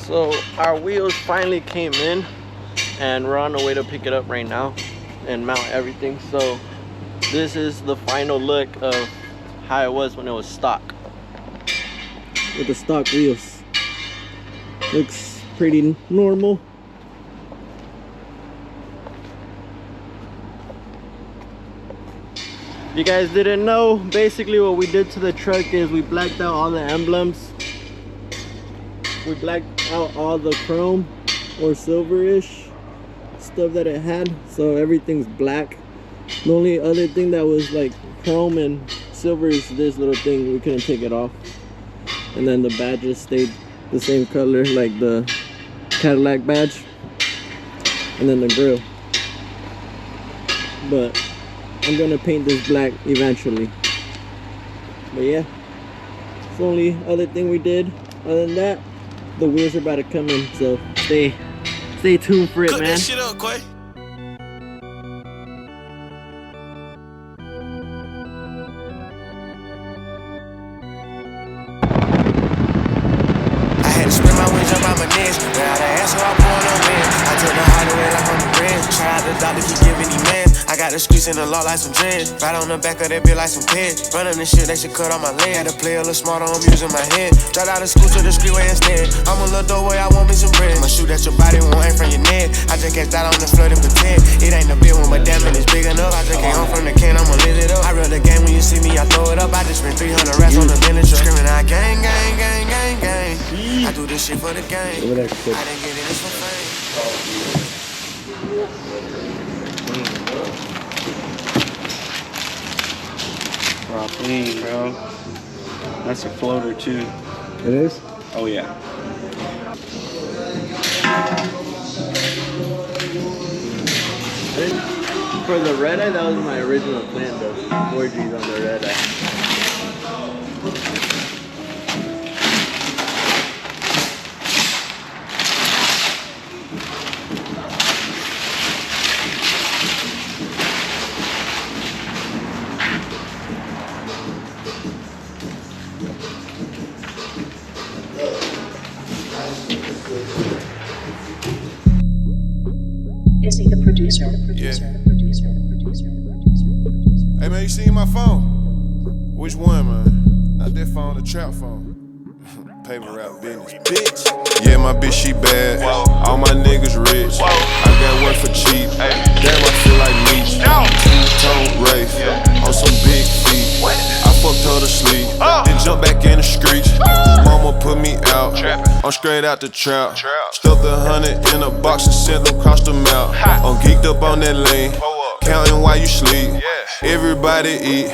So our wheels finally came in and we're on the way to pick it up right now and mount everything. So this is the final look of how it was when it was stock. With the stock wheels. Looks pretty normal. If you guys didn't know, basically what we did to the truck is we blacked out all the emblems. We blacked out all the chrome or silverish stuff that it had, so everything's black. The only other thing that was like chrome and silver is this little thing. We couldn't take it off. And then the badges stayed the same color, like the Cadillac badge, and then the grill. But I'm gonna paint this black eventually. But yeah, it's the only other thing we did. Other than that, the wheels are about to come in, so stay tuned for it, man. Cook that shit up, Quay. I had to spin my wings up on my knees. Now the ass so I pull no wind. I took the highway like I'm a grin. Try out the doctor, keep giving me man. I got the streets in the law like some dreads. Right on the back of that bitch like some kids. Running this shit, they should cut on my lens. Had to play a little smarter, I'm using my head. Dropped out of school to the streetway instead. I'm a little dope boy, I want me some bread. I'ma shoot at your body, won't aim from your neck. I just can't start on the flood and pretend. It ain't a big one, but damn it, it's big enough. I just came home from the can, I'ma lit it up. I reel the game when you see me, I throw it up. I just spent 300 racks on the miniature. Screaming out gang, gang, gang, gang, gang. I do this shit for the game. I didn't get it, it's for fame. Raw clean, bro. That's a floater too. It is? Oh yeah. For the red eye, that was my original plan, though. 4Gs on the red eye. Is he the producer? Hey man, you seen my phone? Which one, man? Not that phone, the trap phone. Paper route business, bitch. Yeah, my bitch, she bad. All my niggas rich. I got work for cheap. Damn, I feel like me. Two-tone Wraith on some big feet. I fucked her to sleep, then jump back in the streets. Mama put me out. I'm straight out the trap. Stuffed 100 in a box and sent them across the mouth. I'm geeked up on that lane, counting while you sleep. Everybody eat.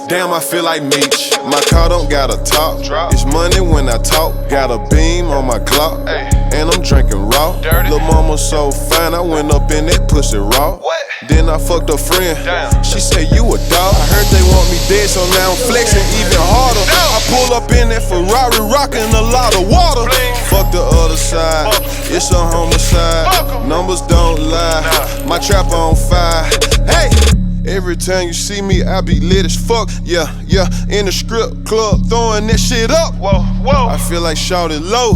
Damn, I feel like Meech. My car don't got a top. It's money when I talk. Got a beam on my clock, and I'm drinking raw. Lil' mama so fine, I went up in that pussy raw. Then I fucked a friend. She said you a dog. I heard they want me dead, so now I'm flexing even harder. I pull up in that Ferrari, rocking a lot of water. Fuck the other side, it's a homicide. Numbers don't lie, my trap on fire. Hey. Every time you see me, I be lit as fuck. Yeah, in the strip club, throwing that shit up. I feel like shouting low.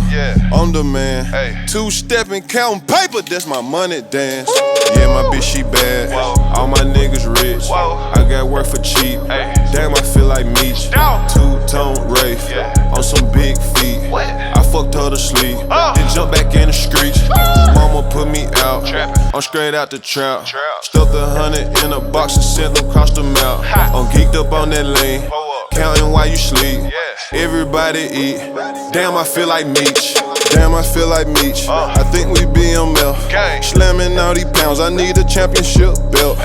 I'm the man. Two-stepping, counting paper, that's my money dance. Yeah, my bitch, she bad. All my niggas rich. I got work for cheap. Damn, I feel like Meech. Two-tone Wraith on some big feet. I fucked her to sleep, then jump back in the streets. Mama put me out. I'm straight out the trap. Stuffed 100 in a box and sent them across the mouth. I'm geeked up on that lane, counting while you sleep. Everybody eat. Damn, I feel like Meech. Damn, I feel like Meech. I think we BMF. Slamming all these pounds, I need a championship belt.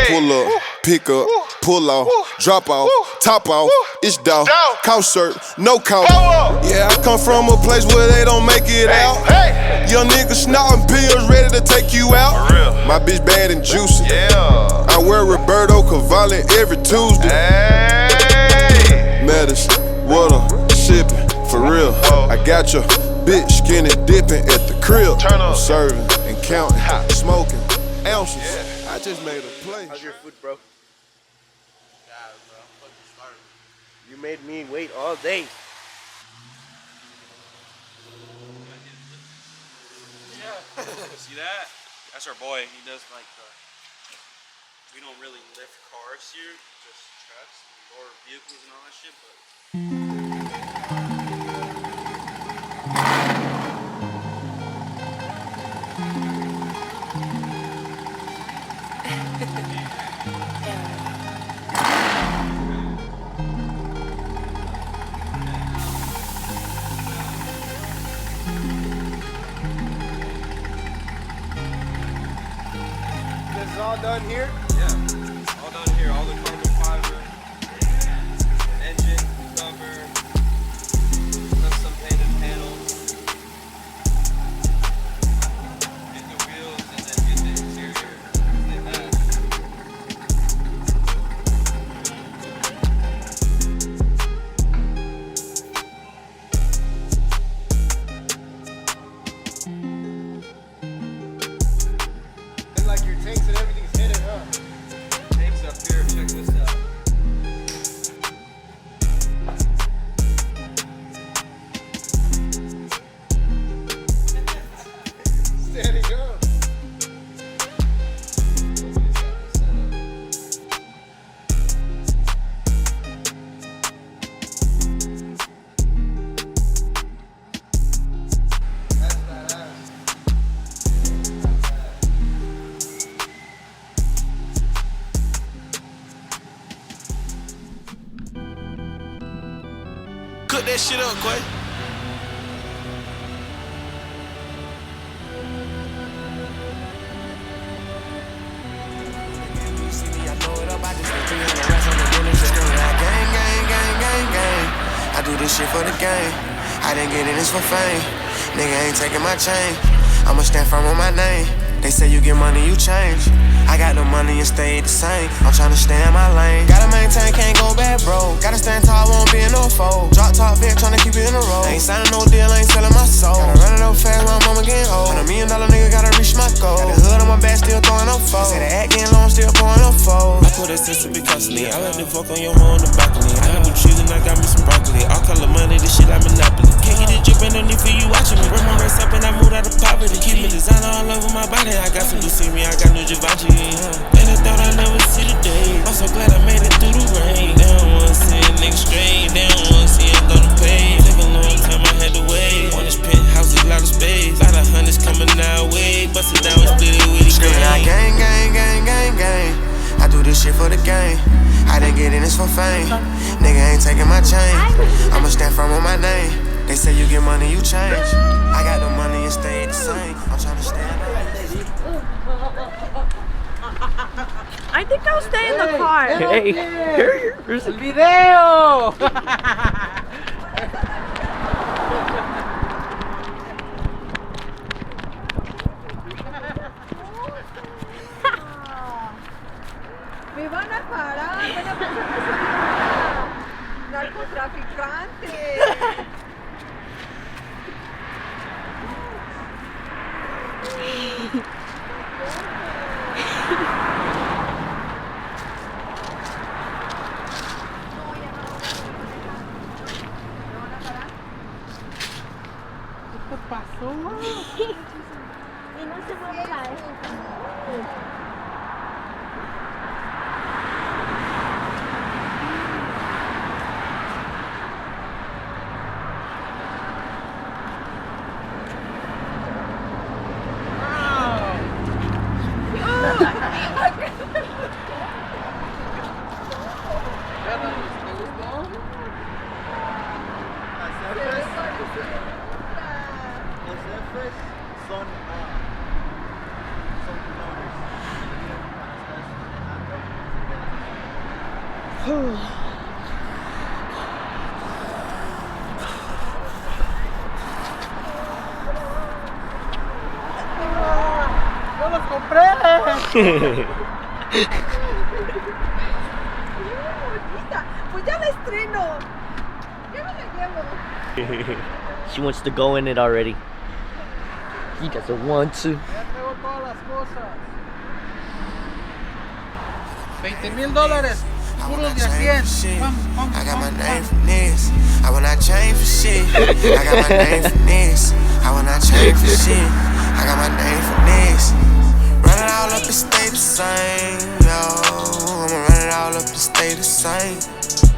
Pull up, pick up, pull off, drop off, top off. It's dog, cow shirt, no cow. Yeah, I come from a place where they don't make it out. Young niggas snorting pills, ready to take you out. My bitch bad and juicy. I wear Roberto Cavalli every Tuesday. Medicine, water, sipping, for real. I got your bitch skinny dipping at the crib. I'm serving and counting, smoking ounces. I just made a play. How's your food, bro? God, bro, I'm fucking starving. You made me wait all day. see that? That's our boy. He does like the. We don't really lift cars here, just trucks, and lower vehicles and all that shit, but. This is all done here? Yeah, all done here. All the carbon fiber, engine, cover, custom painted panels, get the wheels, and then get the interior like that. And like your tanks and everything's hidden, huh? Tanks up here, check this out. Standing up. That's badass. Cook that shit up, Quay. You see me, I know it up. I just spent 300 racks on the dinner shit. Gang, gang, gang, gang, gang. I do this shit for the game. I didn't get in this for fame. Nigga ain't taking my chain. I'ma stand firm on my name. They say you get money, you change. I got no money and stay the same. I'm tryna stay in my lane. Gotta maintain, can't go bad, bro. Gotta stand tall, won't be in no fold. Drop top vet, tryna keep it in a row. Ain't signing no deal, ain't selling my soul. Gotta run it up fast, my mama getting old. $100 million nigga, gotta reach my goal. Got the hood on my back, still throwing up foes. Say the act getting long, still pouring up foes. I put a sense to be constantly. I let the fuck on your hoe on the balcony. I got blue cheese and I got me some broccoli. All color money, this shit like Monopoly. Can't get it dripping, no need for you watching me. Run my race up and I moved out of poverty. Keep me designer all over my body. I got some new Siri, I got new Givenchy. And I thought I'd never see the day. I'm so glad I made it through the rain. They don't wanna see a nigga straight. They don't wanna see it on the page. Took a long time, I had to wait. On this penthouse, a lot of space. Lot of hundreds coming our way. Bust it down and split it with the Screaming out gang, gang, gang, gang, gang. I do this shit for the game. I didn't get in this for fame. Nigga ain't taking my chain. I'ma stand firm on my name. They say you get money, you change. I got no money and stay the same. I'm tryna stand. I think I'll stay in the car. Hey, here's the video. Me van a parar, van a pensar que soy una narcotraficante. ¿Qué pasó? Y no se puede caer. ¡Yo los compré! Pues ya la estreno. Ya me la llevo. She wants to go in it already. He doesn't want to. Ya traigo todas las cosas. $20,000. Puros de a 100. Vamos, I got my name from this. I will not change for shit. I got my name from this. I will not change for shit. I got my name from this. same, yo. I'ma run it all up and stay the same.